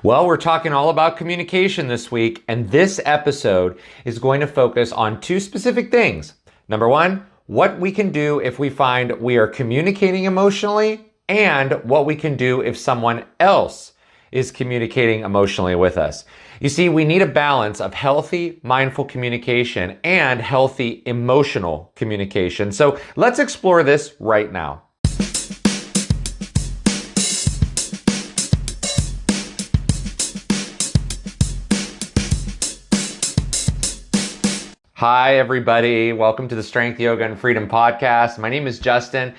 Well, we're talking all about communication this week, and this episode is going to focus on two specific things. Number one, what we can do if we find we are communicating emotionally, and what we can do if someone else is communicating emotionally with us. You see, we need a balance of healthy, mindful communication and healthy emotional communication. So let's explore this right now. Hi, everybody. Welcome to the Strength, Yoga, and Freedom podcast. My name is Justin.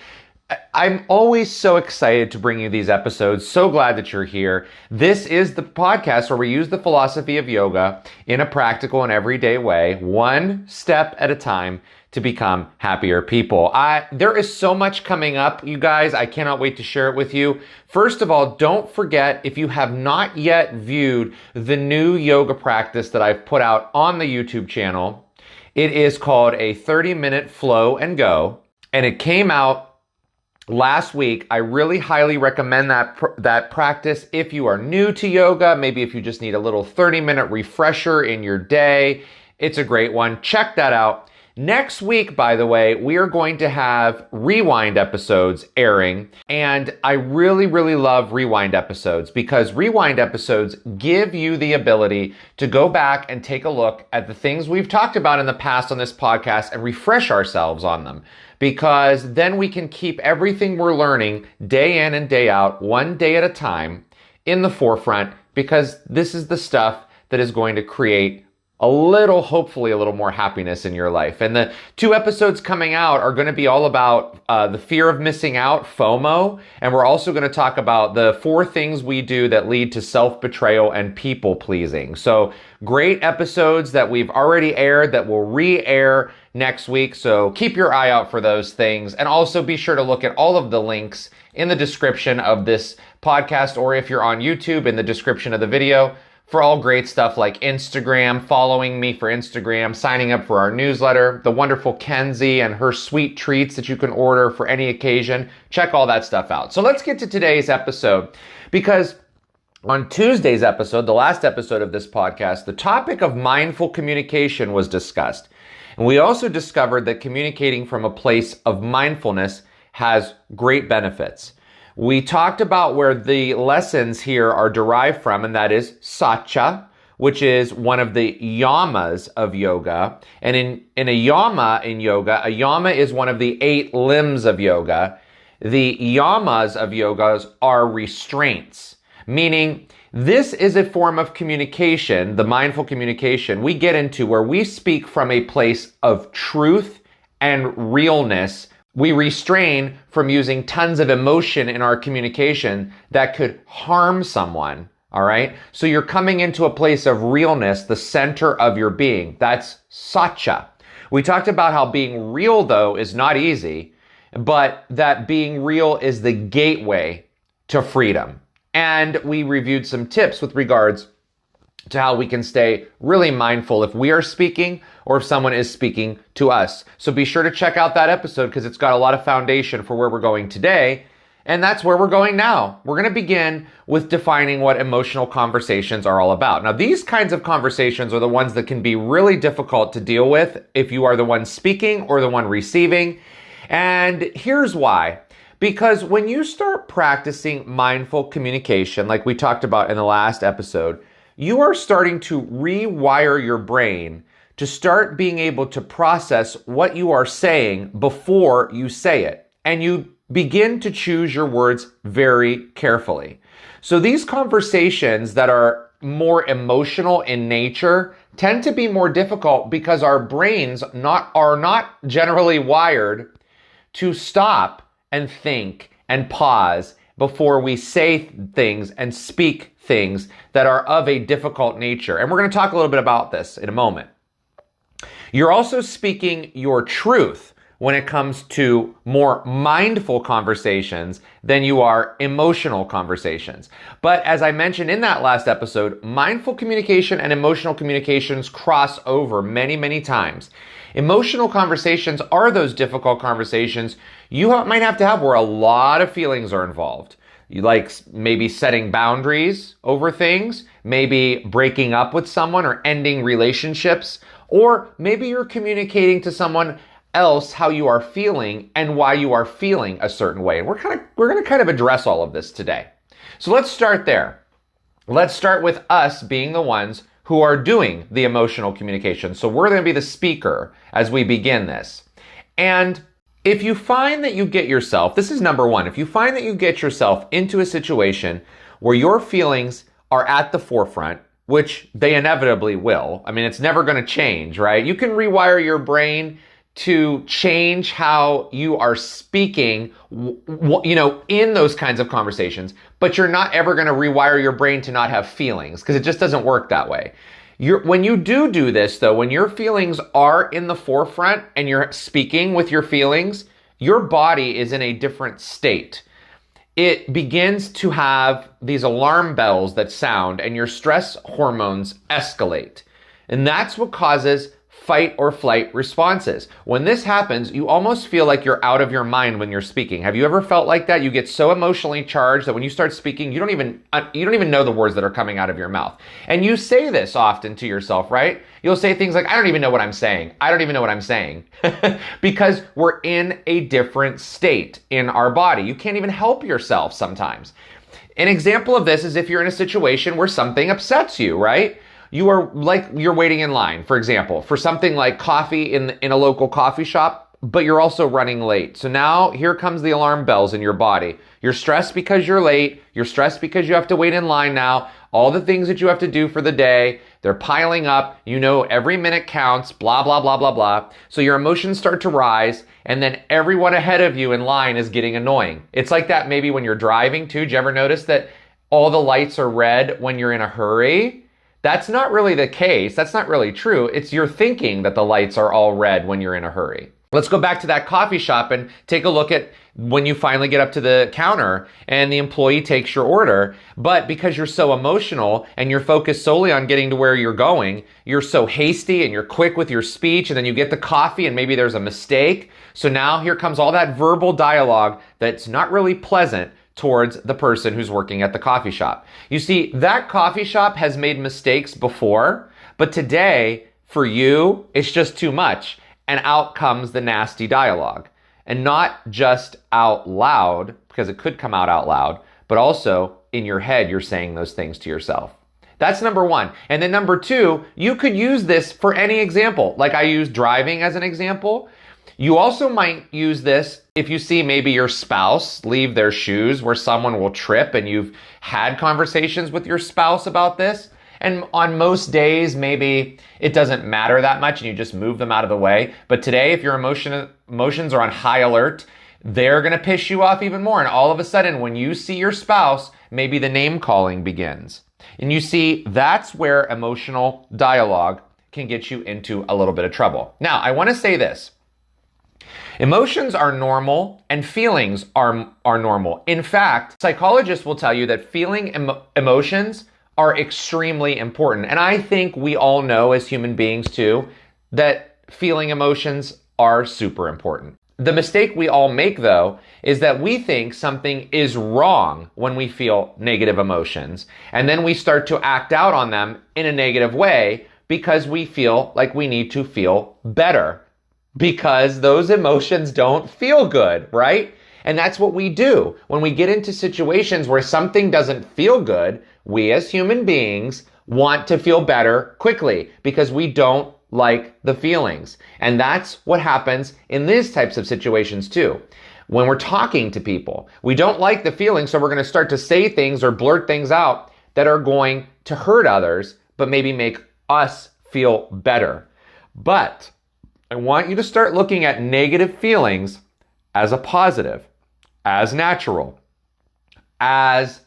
I'm always so excited to bring you these episodes. So glad that you're here. This is the podcast where we use the philosophy of yoga in a practical and everyday way, one step at a time, to become happier people. There is so much coming up, you guys. I cannot wait to share it with you. First of all, don't forget, if you have not yet viewed the new yoga practice that I've put out on the YouTube channel, it is called a 30-minute flow and go, and it came out last week. I really highly recommend that practice if you are new to yoga, maybe if you just need a little 30-minute refresher in your day. It's a great one. Check that out. Next week, by the way, we are going to have rewind episodes airing, and I really, really love rewind episodes because rewind episodes give you the ability to go back and take a look at the things we've talked about in the past on this podcast and refresh ourselves on them, because then we can keep everything we're learning day in and day out, one day at a time, in the forefront, because this is the stuff that is going to create hopefully a little more happiness in your life. And the two episodes coming out are going to be all about the fear of missing out, FOMO, and we're also going to talk about the 4 things we do that lead to self-betrayal and people-pleasing. So great episodes that we've already aired that will re-air next week. So keep your eye out for those things. And also be sure to look at all of the links in the description of this podcast, or if you're on YouTube, in the description of the video, for all great stuff like Instagram, following me for Instagram, signing up for our newsletter, the wonderful Kenzie and her sweet treats that you can order for any occasion. Check all that stuff out. So let's get to today's episode, because on Tuesday's episode, the last episode of this podcast, the topic of mindful communication was discussed. And we also discovered that communicating from a place of mindfulness has great benefits. We talked about where the lessons here are derived from, and that is satya, which is one of the yamas of yoga. And in a yama in yoga, a yama is one of the 8 limbs of yoga. The yamas of yogas are restraints, meaning this is a form of communication, the mindful communication we get into, where we speak from a place of truth and realness. We restrain from using tons of emotion in our communication that could harm someone, all right? So you're coming into a place of realness, the center of your being. That's satya. We talked about how being real, though, is not easy, but that being real is the gateway to freedom. And we reviewed some tips with regards to how we can stay really mindful if we are speaking or if someone is speaking to us. So be sure to check out that episode because it's got a lot of foundation for where we're going today. And that's where we're going now. We're going to begin with defining what emotional conversations are all about. Now, these kinds of conversations are the ones that can be really difficult to deal with if you are the one speaking or the one receiving. And here's why. Because when you start practicing mindful communication, like we talked about in the last episode, you are starting to rewire your brain to start being able to process what you are saying before you say it. And you begin to choose your words very carefully. So these conversations that are more emotional in nature tend to be more difficult because our brains are not generally wired to stop and think and pause before we say things and speak things that are of a difficult nature. And we're going to talk a little bit about this in a moment. You're also speaking your truth when it comes to more mindful conversations than you are emotional conversations. But as I mentioned in that last episode, mindful communication and emotional communications cross over many, many times. Emotional conversations are those difficult conversations you might have to have where a lot of feelings are involved. You like maybe setting boundaries over things, maybe breaking up with someone or ending relationships, or maybe you're communicating to someone else how you are feeling and why you are feeling a certain way. And we're going to kind of address all of this today. So let's start there. Let's start with us being the ones who are doing the emotional communication. So we're going to be the speaker as we begin this. And if you find that you get yourself, this is number one, if you find that you get yourself into a situation where your feelings are at the forefront, which they inevitably will. I mean, it's never going to change, right? You can rewire your brain to change how you are speaking, in those kinds of conversations, but you're not ever going to rewire your brain to not have feelings because it just doesn't work that way. When you do this, though, when your feelings are in the forefront and you're speaking with your feelings, your body is in a different state. It begins to have these alarm bells that sound and your stress hormones escalate. And that's what causes fight or flight responses. When this happens, you almost feel like you're out of your mind when you're speaking. Have you ever felt like that? You get so emotionally charged that when you start speaking, you don't even know the words that are coming out of your mouth. And you say this often to yourself, right? You'll say things like, I don't even know what I'm saying. I don't even know what I'm saying. Because we're in a different state in our body. You can't even help yourself sometimes. An example of this is if you're in a situation where something upsets you, right? You're waiting in line, for example, for something like coffee in a local coffee shop, but you're also running late. So now here comes the alarm bells in your body. You're stressed because you're late. You're stressed because you have to wait in line now. All the things that you have to do for the day, they're piling up. You know, every minute counts, blah, blah, blah, blah, blah. So your emotions start to rise, and then everyone ahead of you in line is getting annoying. It's like that maybe when you're driving too. Did you ever notice that all the lights are red when you're in a hurry? That's not really the case. That's not really true. It's your thinking that the lights are all red when you're in a hurry. Let's go back to that coffee shop and take a look at when you finally get up to the counter and the employee takes your order. But because you're so emotional and you're focused solely on getting to where you're going, you're so hasty and you're quick with your speech, and then you get the coffee and maybe there's a mistake. So now here comes all that verbal dialogue that's not really pleasant towards the person who's working at the coffee shop. You see, that coffee shop has made mistakes before, but today, for you, it's just too much. And out comes the nasty dialogue. And not just out loud, because it could come out loud, but also in your head, you're saying those things to yourself. That's number one. And then number two, you could use this for any example. Like I used driving as an example. You also might use this if you see maybe your spouse leave their shoes where someone will trip, and you've had conversations with your spouse about this. And on most days, maybe it doesn't matter that much and you just move them out of the way. But today, if your emotions are on high alert, they're going to piss you off even more. And all of a sudden, when you see your spouse, maybe the name calling begins. And you see, that's where emotional dialogue can get you into a little bit of trouble. Now, I want to say this. Emotions are normal and feelings are normal. In fact, psychologists will tell you that feeling emotions are extremely important. And I think we all know as human beings too, that feeling emotions are super important. The mistake we all make though, is that we think something is wrong when we feel negative emotions. And then we start to act out on them in a negative way because we feel like we need to feel better. Because those emotions don't feel good, right? And that's what we do. When we get into situations where something doesn't feel good, we as human beings want to feel better quickly because we don't like the feelings. And that's what happens in these types of situations too. When we're talking to people, we don't like the feelings, so we're going to start to say things or blurt things out that are going to hurt others, but maybe make us feel better. But I want you to start looking at negative feelings as a positive, as natural, as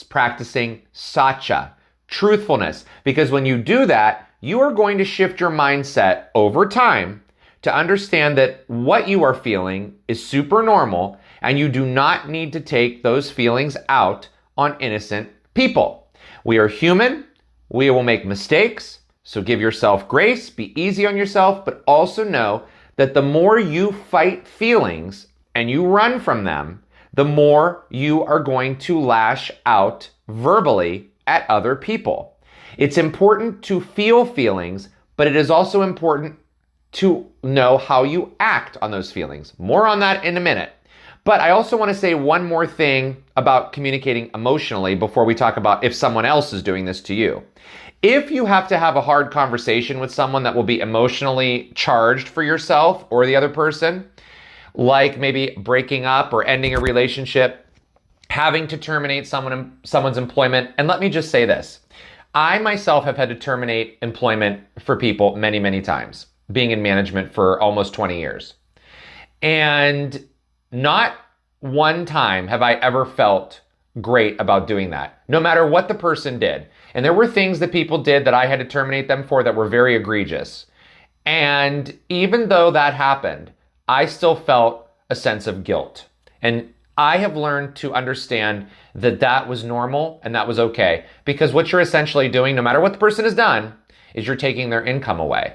practicing satya, truthfulness. Because when you do that, you are going to shift your mindset over time to understand that what you are feeling is super normal and you do not need to take those feelings out on innocent people. We are human. We will make mistakes. So give yourself grace, be easy on yourself, but also know that the more you fight feelings and you run from them, the more you are going to lash out verbally at other people. It's important to feel feelings, but it is also important to know how you act on those feelings. More on that in a minute. But I also want to say one more thing about communicating emotionally before we talk about if someone else is doing this to you. If you have to have a hard conversation with someone that will be emotionally charged for yourself or the other person, like maybe breaking up or ending a relationship, having to terminate someone's employment, and let me just say this. I myself have had to terminate employment for people many, many times, being in management for almost 20 years. And not one time have I ever felt great about doing that, no matter what the person did. And there were things that people did that I had to terminate them for that were very egregious. And even though that happened, I still felt a sense of guilt. And I have learned to understand that that was normal and that was okay. Because what you're essentially doing, no matter what the person has done, is you're taking their income away.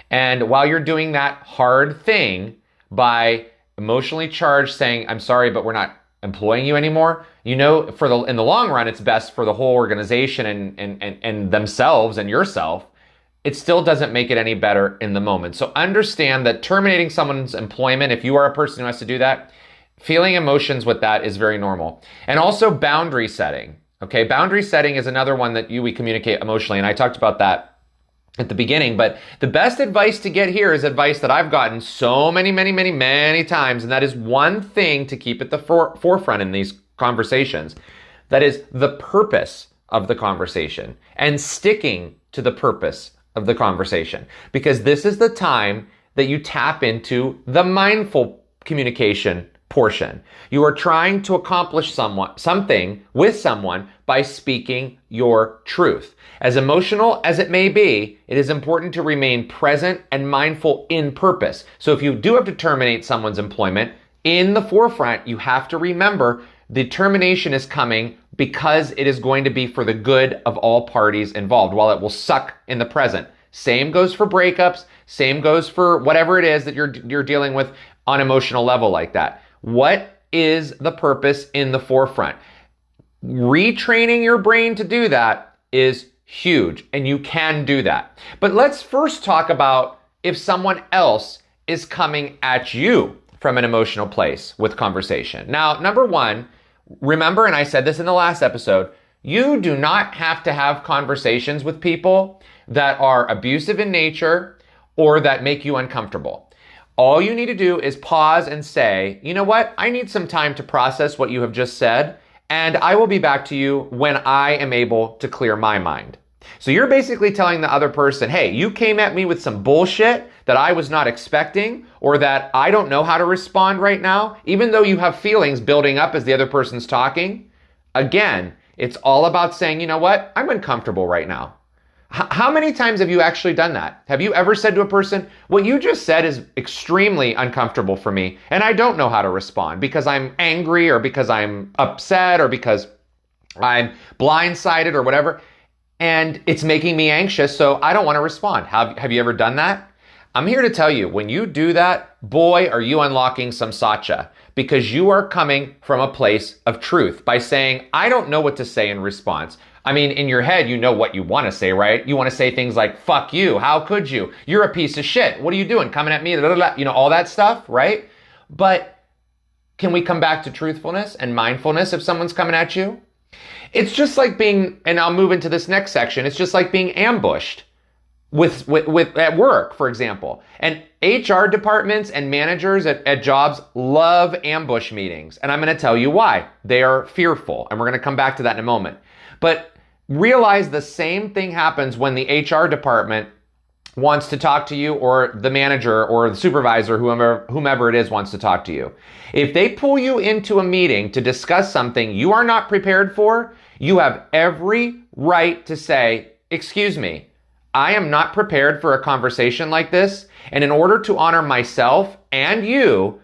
And while you're doing that hard thing by emotionally charged saying, I'm sorry, but we're not employing you anymore, in the long run, it's best for the whole organization and themselves and yourself. It still doesn't make it any better in the moment. So understand that terminating someone's employment, if you are a person who has to do that, feeling emotions with that is very normal. And also boundary setting. Okay, boundary setting is another one that we communicate emotionally, and I talked about that at the beginning, but the best advice to get here is advice that I've gotten so many, many, many, many times, and that is one thing to keep at the forefront in these conversations. That is the purpose of the conversation and sticking to the purpose of the conversation, because this is the time that you tap into the mindful communication portion. You are trying to accomplish something with someone by speaking your truth. As emotional as it may be, it is important to remain present and mindful in purpose. So if you do have to terminate someone's employment, in the forefront, you have to remember the termination is coming because it is going to be for the good of all parties involved, while it will suck in the present. Same goes for breakups, same goes for whatever it is that you're dealing with on an emotional level like that. What is the purpose in the forefront? Retraining your brain to do that is huge, and you can do that. But let's first talk about if someone else is coming at you from an emotional place with conversation. Now, number one, remember, and I said this in the last episode, you do not have to have conversations with people that are abusive in nature or that make you uncomfortable. All you need to do is pause and say, you know what? I need some time to process what you have just said, and I will be back to you when I am able to clear my mind. So you're basically telling the other person, hey, you came at me with some bullshit that I was not expecting, or that I don't know how to respond right now, even though you have feelings building up as the other person's talking. Again, it's all about saying, you know what? I'm uncomfortable right now. How many times have you actually done that? Have you ever said to a person, what you just said is extremely uncomfortable for me, and I don't know how to respond because I'm angry or because I'm upset or because I'm blindsided or whatever, and it's making me anxious, so I don't want to respond. Have you ever done that? I'm here to tell you, when you do that, boy, are you unlocking some satcha, because you are coming from a place of truth by saying, I don't know what to say in response. I mean, in your head, you know what you want to say, right? You want to say things like, fuck you, how could you? You're a piece of shit. What are you doing? Coming at me, blah, blah, blah. You know, all that stuff, right? But can we come back to truthfulness and mindfulness if someone's coming at you? It's just like being, and I'll move into this next section, it's just like being ambushed with at work, for example. And HR departments and managers at jobs love ambush meetings. And I'm going to tell you why. They are fearful. And we're going to come back to that in a moment. But realize the same thing happens when the HR department wants to talk to you, or the manager or the supervisor, whomever it is, wants to talk to you. If they pull you into a meeting to discuss something you are not prepared for, you have every right to say, excuse me, I am not prepared for a conversation like this. And in order to honor myself and you,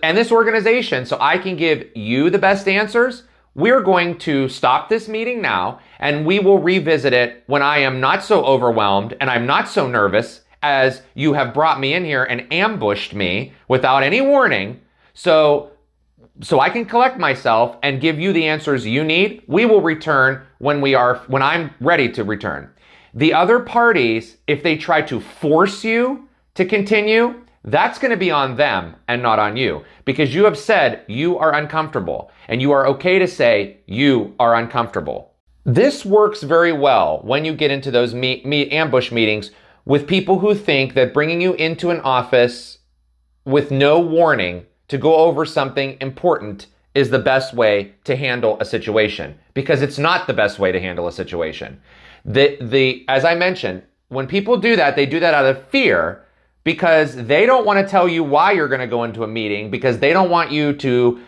and this organization, so I can give you the best answers, we're going to stop this meeting now, and we will revisit it when I am not so overwhelmed and I'm not so nervous as you have brought me in here and ambushed me without any warning. So so I can collect myself and give you the answers you need. We will return when I'm ready to return. The other parties, if they try to force you to continue, that's going to be on them and not on you, because you have said you are uncomfortable, and you are okay to say you are uncomfortable. This works very well when you get into those ambush meetings with people who think that bringing you into an office with no warning to go over something important is the best way to handle a situation, because it's not the best way to handle a situation. As I mentioned, when people do that, they do that out of fear, because they don't want to tell you why you're going to go into a meeting, because they don't want you to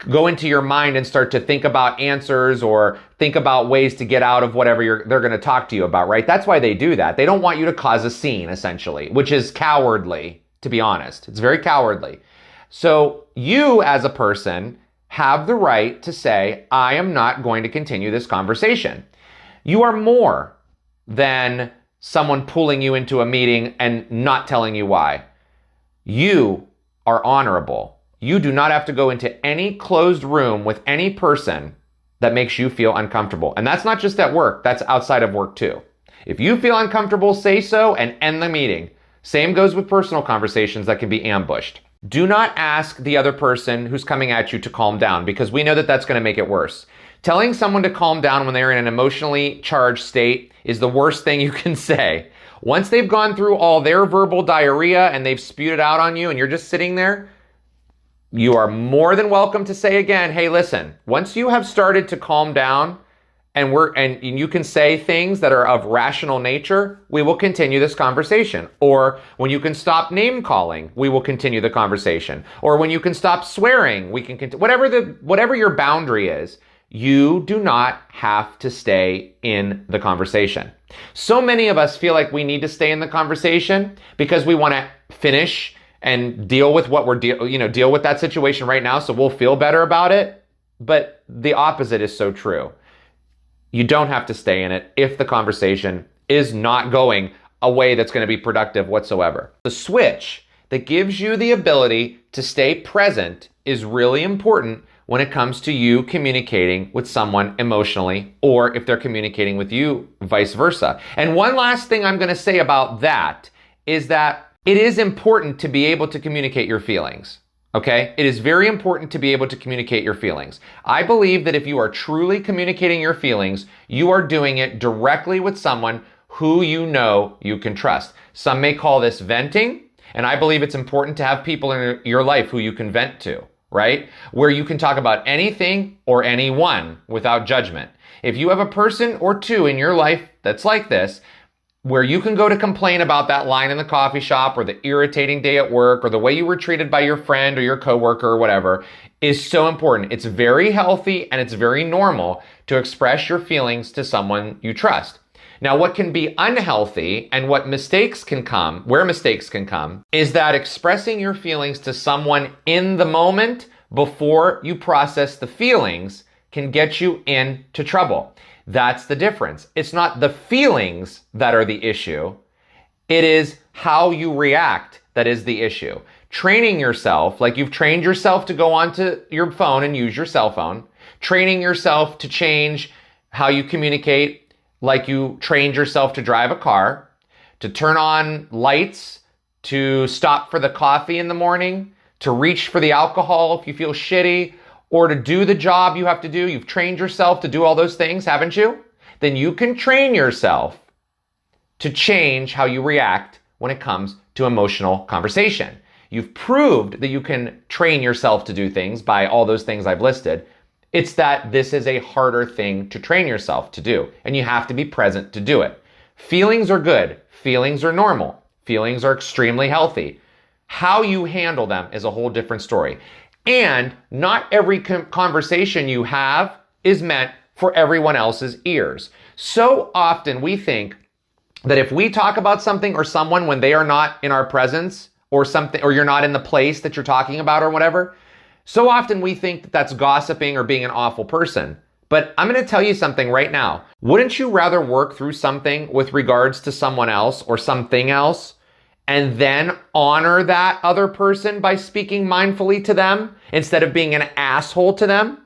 go into your mind and start to think about answers or think about ways to get out of whatever they're going to talk to you about, right? That's why they do that. They don't want you to cause a scene, essentially, which is cowardly, to be honest. It's very cowardly. So you, as a person, have the right to say, I am not going to continue this conversation. You are more than someone pulling you into a meeting and not telling you why. You are honorable. You do not have to go into any closed room with any person that makes you feel uncomfortable. And that's not just at work, that's outside of work too. If you feel uncomfortable, say so and end the meeting. Same goes with personal conversations that can be ambushed. Do not ask the other person who's coming at you to calm down, because we know that that's going to make it worse. Telling someone to calm down when they're in an emotionally charged state is the worst thing you can say. Once they've gone through all their verbal diarrhea and they've spewed it out on you and you're just sitting there, you are more than welcome to say again, hey, listen, once you have started to calm down and you can say things that are of rational nature, we will continue this conversation. Or when you can stop name calling, we will continue the conversation. Or when you can stop swearing, we can continue. Whatever your boundary is, you do not have to stay in the conversation. So many of us feel like we need to stay in the conversation because we want to finish and deal with deal with that situation right now, so we'll feel better about it. But the opposite is so true. You don't have to stay in it if the conversation is not going a way that's going to be productive whatsoever. The switch that gives you the ability to stay present is really important when it comes to you communicating with someone emotionally, or if they're communicating with you, vice versa. And one last thing I'm going to say about that is that it is important to be able to communicate your feelings. Okay? It is very important to be able to communicate your feelings. I believe that if you are truly communicating your feelings, you are doing it directly with someone who you know you can trust. Some may call this venting, and I believe it's important to have people in your life who you can vent to, right? Where you can talk about anything or anyone without judgment. If you have a person or two in your life that's like this, where you can go to complain about that line in the coffee shop or the irritating day at work or the way you were treated by your friend or your coworker or whatever, is so important. It's very healthy and it's very normal to express your feelings to someone you trust. Now, what can be unhealthy and where mistakes can come, is that expressing your feelings to someone in the moment before you process the feelings can get you into trouble. That's the difference. It's not the feelings that are the issue. It is how you react that is the issue. Training yourself, like you've trained yourself to go onto your phone and use your cell phone. Training yourself to change how you communicate, like you trained yourself to drive a car, to turn on lights, to stop for the coffee in the morning, to reach for the alcohol if you feel shitty, or to do the job you have to do. You've trained yourself to do all those things, haven't you? Then you can train yourself to change how you react when it comes to emotional conversation. You've proved that you can train yourself to do things by all those things I've listed. It's that this is a harder thing to train yourself to do, and you have to be present to do it. Feelings are good. Feelings are normal. Feelings are extremely healthy. How you handle them is a whole different story. And not every conversation you have is meant for everyone else's ears. So often we think that if we talk about something or someone when they are not in our presence or something, or you're not in the place that you're talking about or whatever, so often we think that that's gossiping or being an awful person. But I'm going to tell you something right now. Wouldn't you rather work through something with regards to someone else or something else and then honor that other person by speaking mindfully to them instead of being an asshole to them?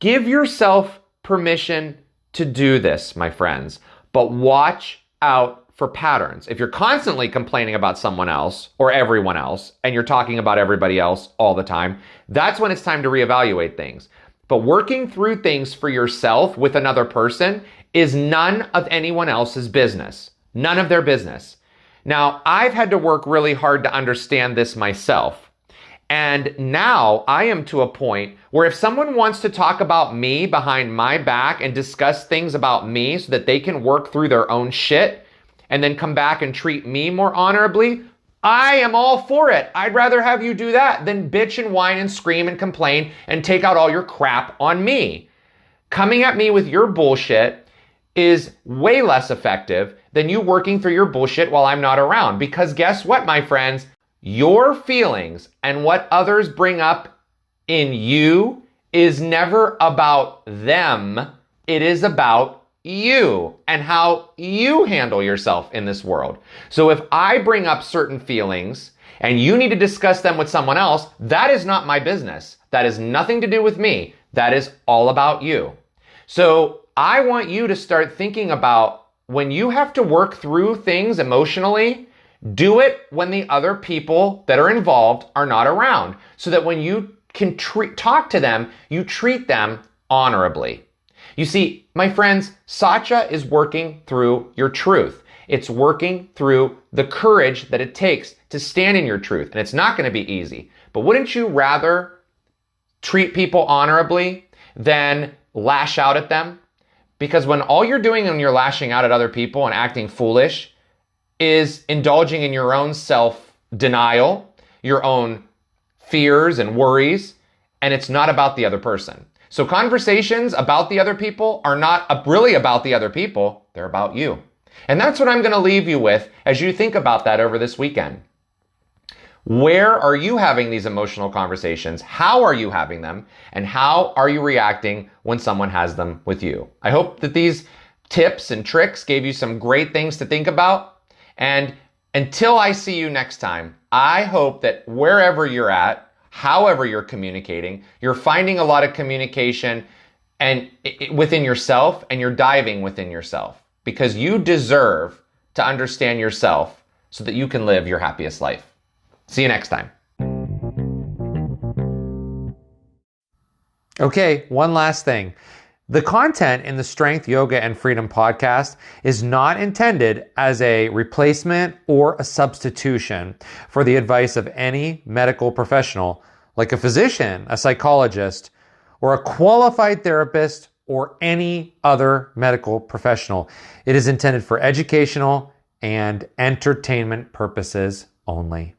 Give yourself permission to do this, my friends, but watch out for patterns. If you're constantly complaining about someone else or everyone else, and you're talking about everybody else all the time, that's when it's time to reevaluate things. But working through things for yourself with another person is none of anyone else's business. None of their business. Now, I've had to work really hard to understand this myself. And now I am to a point where if someone wants to talk about me behind my back and discuss things about me so that they can work through their own shit and then come back and treat me more honorably, I am all for it. I'd rather have you do that than bitch and whine and scream and complain and take out all your crap on me. Coming at me with your bullshit is way less effective than you working through your bullshit while I'm not around. Because guess what, my friends? Your feelings and what others bring up in you is never about them. It is about you and how you handle yourself in this world. So if I bring up certain feelings and you need to discuss them with someone else, that is not my business. That has nothing to do with me. That is all about you. So I want you to start thinking about when you have to work through things emotionally, do it when the other people that are involved are not around, so that when you can talk to them, you treat them honorably. You see, my friends, Satya is working through your truth. It's working through the courage that it takes to stand in your truth. And it's not going to be easy. But wouldn't you rather treat people honorably than lash out at them? Because when all you're doing when you're lashing out at other people and acting foolish is indulging in your own self-denial, your own fears and worries, and it's not about the other person. So conversations about the other people are not really about the other people, they're about you. And that's what I'm going to leave you with as you think about that over this weekend. Where are you having these emotional conversations? How are you having them? And how are you reacting when someone has them with you? I hope that these tips and tricks gave you some great things to think about. And until I see you next time, I hope that wherever you're at, however you're communicating, you're finding a lot of communication and within yourself, and you're diving within yourself, because you deserve to understand yourself so that you can live your happiest life. See you next time. Okay, one last thing. The content in the Strength, Yoga, and Freedom podcast is not intended as a replacement or a substitution for the advice of any medical professional, like a physician, a psychologist, or a qualified therapist, or any other medical professional. It is intended for educational and entertainment purposes only.